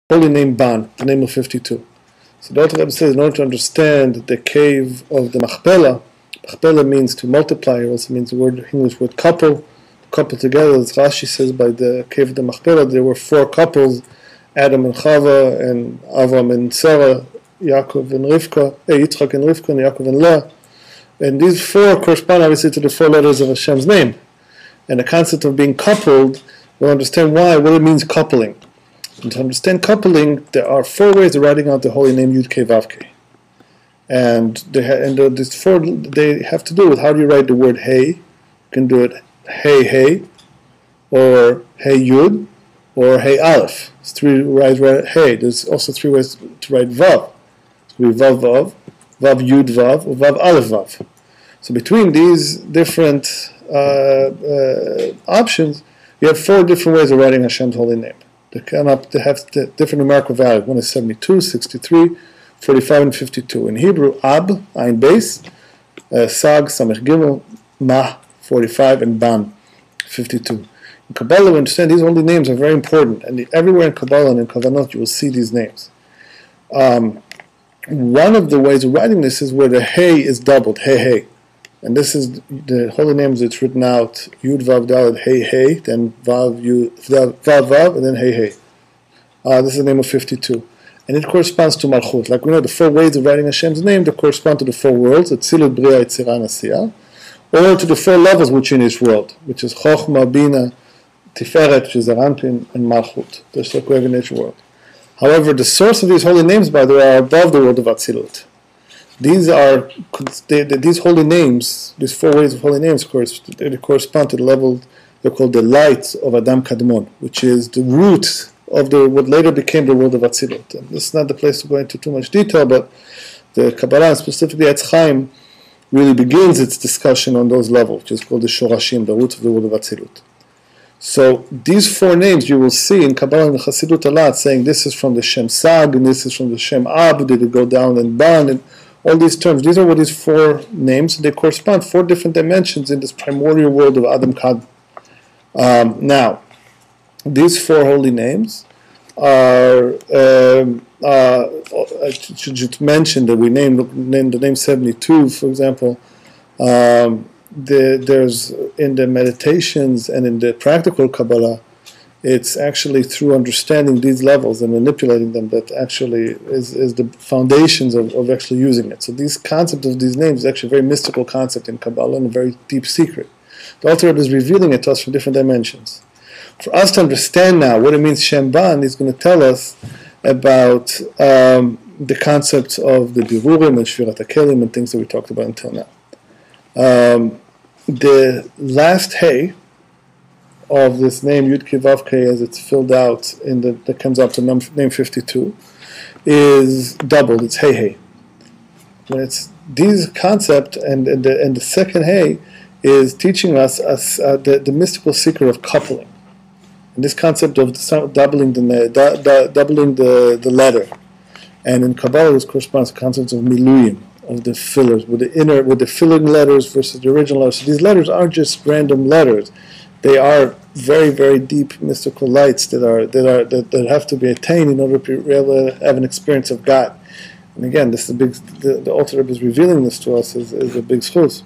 holy name Ban, the name of 52. So the Alter Rebbe says, in order to understand the cave of the Machpelah, Machpelah means to multiply, it also means the word English word couple together. As Rashi says, by the cave of the Machpelah, there were 4 couples, Adam and Chava, and Avram and Sarah, Yaakov and Rivka, Yitzchak and Rivka, and Yaakov and Leah. And these 4 correspond obviously to the 4 letters of Hashem's name. And the concept of being coupled, we'll understand what it means coupling. And to understand coupling, there are 4 ways of writing out the holy name YUD HH. And these 4, they have to do with how do you write the word Hey. You can do it Hey Hey, or Hey Yud, or Hey Aleph. It's 3 ways to write Hey. There's also 3 ways to write Vav. So we Vav Vav, Vav Yud Vav, or Vav Aleph Vav. So between these different options, you have 4 different ways of writing Hashem's holy name. They have different numerical values. One is 72, 63, 45, and 52. In Hebrew, Ab, Ayin Beis, Sag, Samech Gimel, Mah, 45, and Ban, 52. In Kabbalah, we understand these holy names are very important, and everywhere in Kabbalah and in Kavanot you will see these names. One of the ways of writing this is where the Hey is doubled, Hey Hey. And this is the holy names. It's written out Yud Vav Daled Hey Hey, then Vav Vav, and then Hey Hey. This is the name of 52, and it corresponds to Malchut. Like we know, the 4 ways of writing Hashem's name, they correspond to the 4 worlds: Atzilut, Bria, Yetzirah, and Asiyah, or to the 4 levels which in each world, which is Chochmah, Bina, Tiferet, which is Aranpin, and Malchut. That's like we have in each world. However, the source of these holy names, by the way, are above the world of Atzilut. These holy names, these 4 ways of holy names, they correspond to the level they're called the light of Adam Kadmon, which is the root of what later became the world of Atzilut. And this is not the place to go into too much detail, but the Kabbalah, specifically Etz Chaim, really begins its discussion on those levels, which is called the Shorashim, the roots of the world of Atzilut. So these 4 names you will see in Kabbalah and Chassidut a lot, saying this is from the Shem Sag, and this is from the Shem Ab, did it go down and Ban, and all these terms. These are what these 4 names, and they correspond 4 different dimensions in this primordial world of Adam Kadmon. Now, these 4 holy names are, I should just mention that we named the name 72, for example. There's in the meditations and in the practical Kabbalah, it's actually through understanding these levels and manipulating them that actually is the foundations of actually using it. So this concept of these names is actually a very mystical concept in Kabbalah and a very deep secret. The Alter Rebbe is revealing it to us from different dimensions. For us to understand now what it means Shem Ba, he's going to tell us about the concepts of the Birurim and Shvirat HaKelim and things that we talked about until now. The last Hey of this name Yud HH as it's filled out that comes up to name 52 is doubled. It's Hey Hey. When it's these concept and the second Hey is teaching us the mystical secret of coupling. And this concept of doubling the letter, and in Kabbalah this corresponds to concepts of miluyim, of the fillers, with the filling letters versus the original letters. So these letters aren't just random letters; they are very, very deep mystical lights that have to be attained in order to be able to have an experience of God. And again, this is the Alter Rebbe is revealing this to us as a big schus.